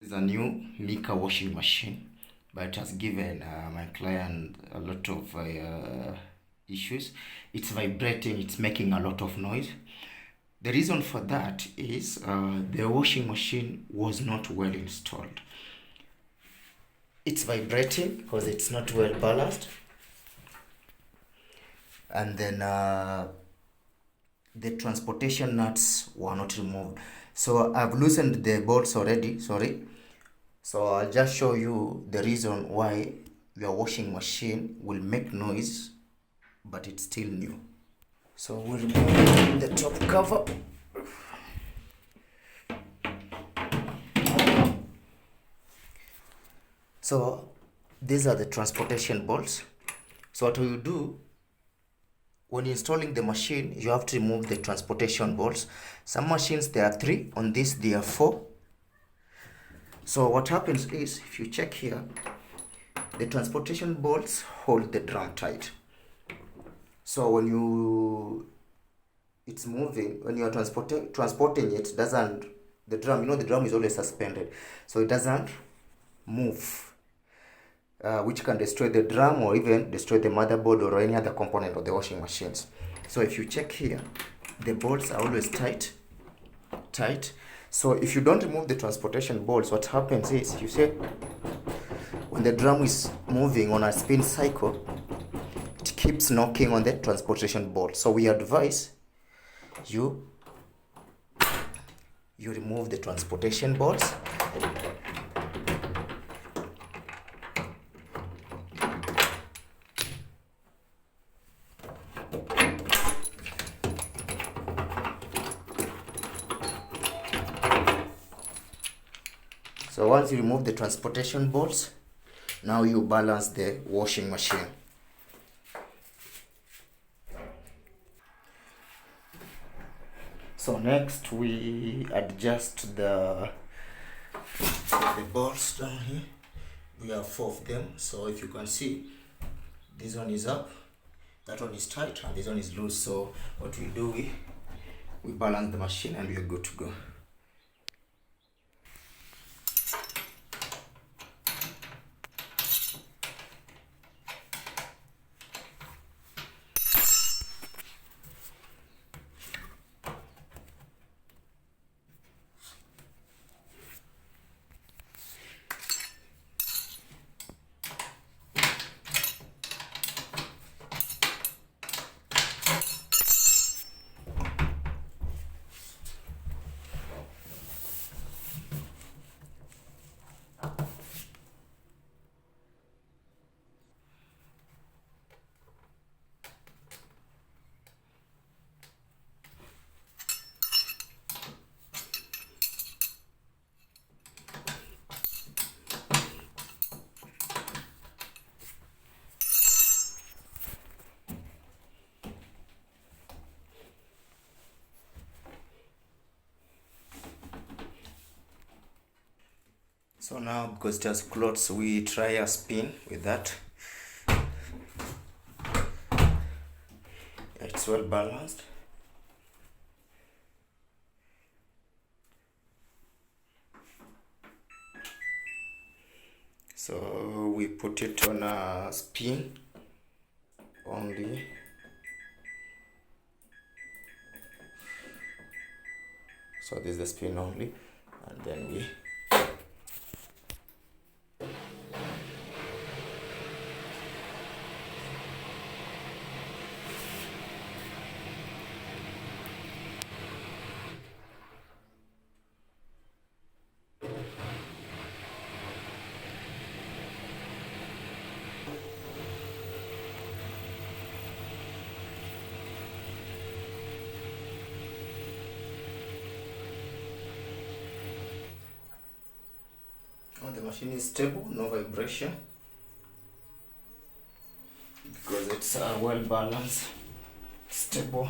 It's a new liquor washing machine, but it has given my client a lot of issues. It's vibrating, it's making a lot of noise. The reason for that is the washing machine was not well installed. It's vibrating because it's not well balanced, and then the transportation nuts were not removed. So I've loosened the bolts already, sorry. So I'll just show you the reason why your washing machine will make noise but it's still new. So we'll remove the top cover. So these are the transportation bolts. So what you do when installing the machine, you have to remove the transportation bolts. Some machines there are 3, on this there are 4. So what happens is, if you check here, the transportation bolts hold the drum tight. So when it's moving, when you are transporting it, the drum is always suspended, so it doesn't move, which can destroy the drum or even destroy the motherboard or any other component of the washing machines. So if you check here, the bolts are always tight. So if you don't remove the transportation bolts, what happens is, you see, when the drum is moving on a spin cycle, it keeps knocking on the transportation bolt. So we advise you remove the transportation bolts. So once you remove the transportation bolts, now you balance the washing machine. So next we adjust the bolts down here. We have 4 of them. So if you can see, this one is up, that one is tight, and this one is loose. So what we do, we balance the machine and we are good to go. So now, because it has clothes, we try a spin with that. It's well balanced. So we put it on a spin only. So this is the spin only, and then we the machine is stable, no vibration, because it's well balanced, stable.